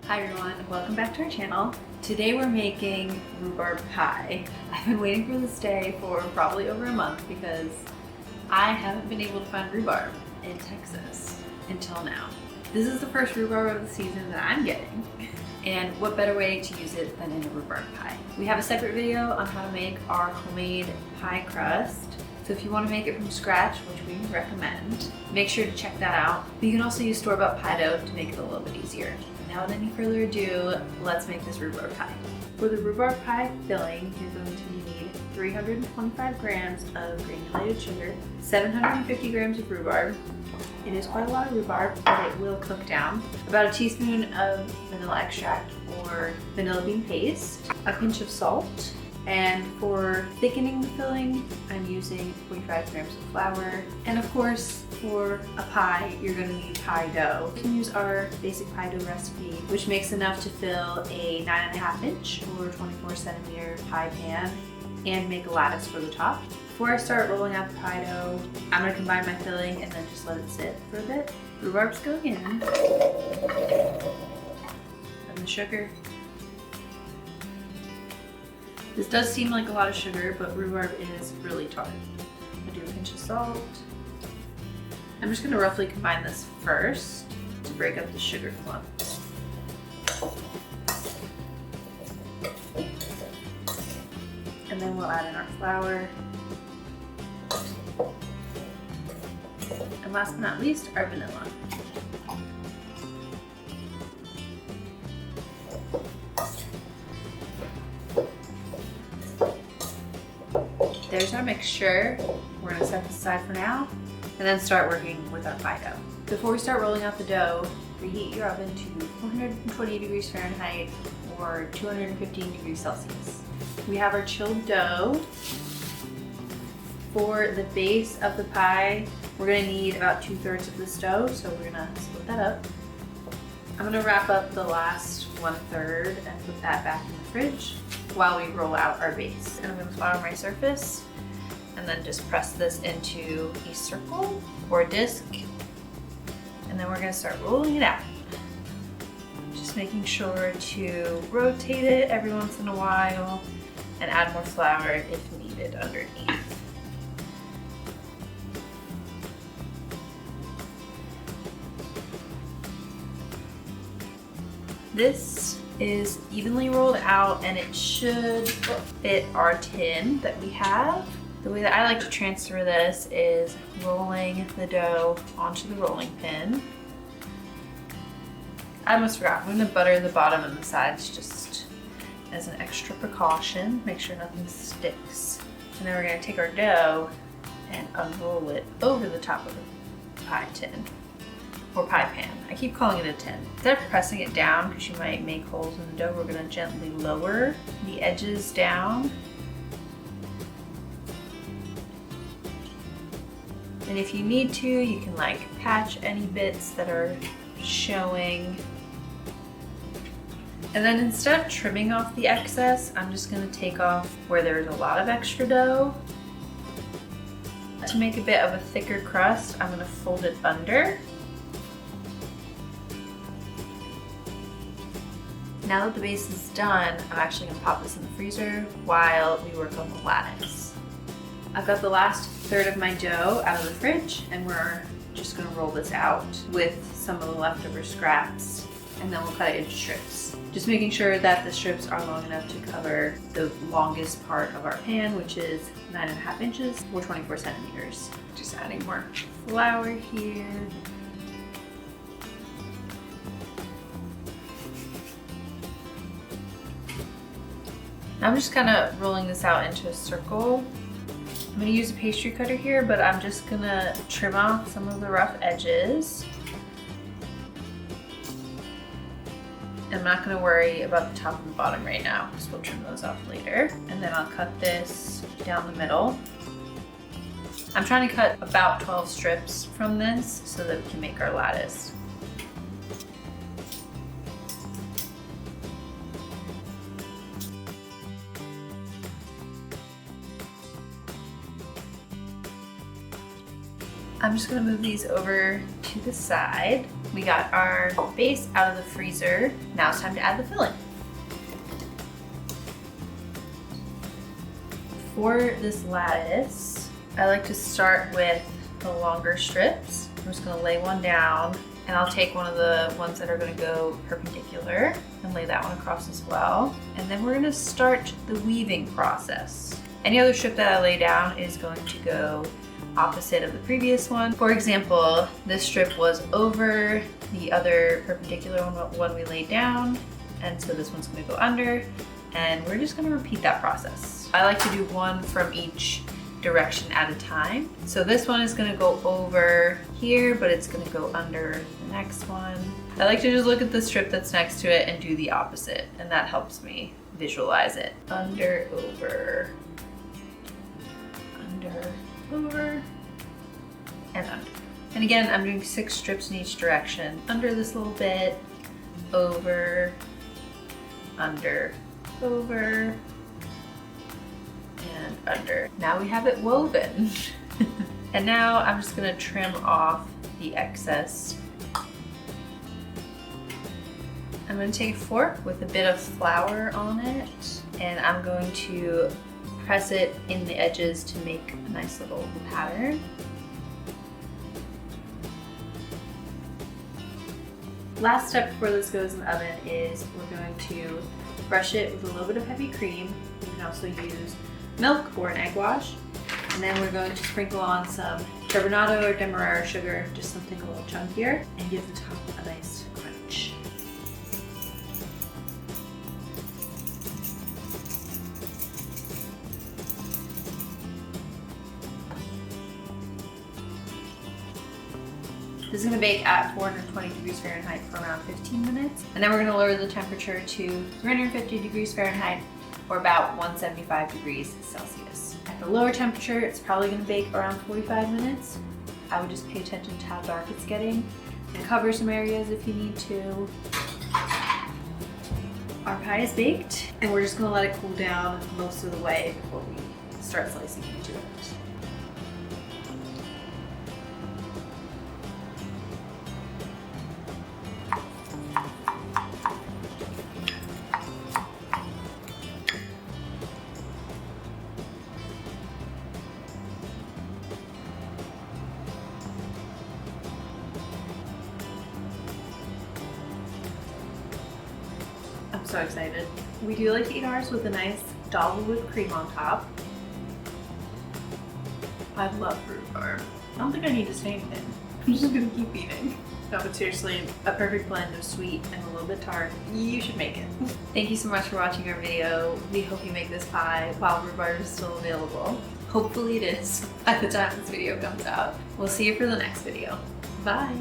Hi everyone, welcome back to our channel. Today we're making rhubarb pie. I've been waiting for this day for probably over a month because I haven't been able to find rhubarb in Texas until now. This is the first rhubarb of the season that I'm getting. And what better way to use it than in a rhubarb pie? We have a separate video on how to make our homemade pie crust. So if you want to make it from scratch, which we recommend, make sure to check that out. But you can also use store-bought pie dough to make it a little bit easier. Now without any further ado, let's make this rhubarb pie. For the rhubarb pie filling, you're going to need 325 grams of granulated sugar, 750 grams of rhubarb. It is quite a lot of rhubarb, but it will cook down. About a teaspoon of vanilla extract or vanilla bean paste, a pinch of salt, and for thickening the filling, I'm using 45 grams of flour. And of course, for a pie, you're going to need pie dough. You can use our basic pie dough recipe, which makes enough to fill a 9.5 inch or 24 centimeter pie pan and make a lattice for the top. Before I start rolling out the pie dough, I'm going to combine my filling and then just let it sit for a bit. Rhubarb's going in. And the sugar. This does seem like a lot of sugar, but rhubarb is really tart. I do a pinch of salt. I'm just going to roughly combine this first to break up the sugar clumps. And then we'll add in our flour. And last but not least, our vanilla. There's our mixture. We're going to set this aside for now and then start working with our pie dough. Before we start rolling out the dough, preheat your oven to 420 degrees Fahrenheit or 215 degrees Celsius. We have our chilled dough. For the base of the pie, we're going to need about 2/3 of this dough, so we're going to split that up. I'm going to wrap up the last 1/3 and put that back in the fridge while we roll out our base. And I'm going to flour my surface and then just press this into a circle or a disc. And then we're going to start rolling it out. Just making sure to rotate it every once in a while and add more flour if needed underneath. This is evenly rolled out and it should fit our tin that we have. The way that I like to transfer this is rolling the dough onto the rolling pin. I almost forgot, I'm going to butter the bottom and the sides just as an extra precaution, make sure nothing sticks. And then we're going to take our dough and unroll it over the top of the pie tin. Or pie pan. I keep calling it a tin. Instead of pressing it down, because you might make holes in the dough, we're going to gently lower the edges down. And if you need to, you can like patch any bits that are showing. And then instead of trimming off the excess, I'm just going to take off where there's a lot of extra dough. To make a bit of a thicker crust, I'm going to fold it under. Now that the base is done, I'm actually going to pop this in the freezer while we work on the lattice. I've got the last third of my dough out of the fridge and we're just going to roll this out with some of the leftover scraps and then we'll cut it into strips. Just making sure that the strips are long enough to cover the longest part of our pan, which is 9.5 inches or 24 centimeters. Just adding more flour here. I'm just kind of rolling this out into a circle. I'm going to use a pastry cutter here, but I'm just going to trim off some of the rough edges. I'm not going to worry about the top and the bottom right now, because we'll trim those off later. And then I'll cut this down the middle. I'm trying to cut about 12 strips from this so that we can make our lattice. I'm just going to move these over to the side. We got our base out of the freezer. Now it's time to add the filling. For this lattice, I like to start with the longer strips. I'm just gonna lay one down, and I'll take one of the ones that are gonna go perpendicular and lay that one across as well. And then we're gonna start the weaving process. Any other strip that I lay down is going to go opposite of the previous one. For example, this strip was over the other perpendicular one we laid down, and so this one's gonna go under, and we're just gonna repeat that process. I like to do one from each direction at a time. So this one is gonna go over here, but it's gonna go under the next one. I like to just look at the strip that's next to it and do the opposite, and that helps me visualize it. Under, over, under, over, and under. And again, I'm doing 6 strips in each direction. Under this little bit, over, under, over, and under. Now we have it woven. And now I'm just gonna trim off the excess. I'm gonna take a fork with a bit of flour on it, and I'm going to press it in the edges to make a nice little pattern. Last step before this goes in the oven is we're going to brush it with a little bit of heavy cream. You can also use milk or an egg wash. And then we're going to sprinkle on some carbonado or demerara sugar, just something a little chunkier, and give the top a nice crunch. This is going to bake at 420 degrees Fahrenheit for around 15 minutes. And then we're going to lower the temperature to 350 degrees Fahrenheit or about 175 degrees Celsius. At the lower temperature, it's probably going to bake around 45 minutes. I would just pay attention to how dark it's getting and cover some areas if you need to. Our pie is baked, and we're just going to let it cool down most of the way before we start slicing into it. I'm so excited. We do like to eat ours with a nice dollop of whipped cream on top. I love rhubarb. I don't think I need to say anything. I'm just gonna keep eating. No, but seriously, a perfect blend of sweet and a little bit tart. You should make it. Thank you so much for watching our video. We hope you make this pie while rhubarb is still available. Hopefully it is by the time this video comes out. We'll see you for the next video. Bye.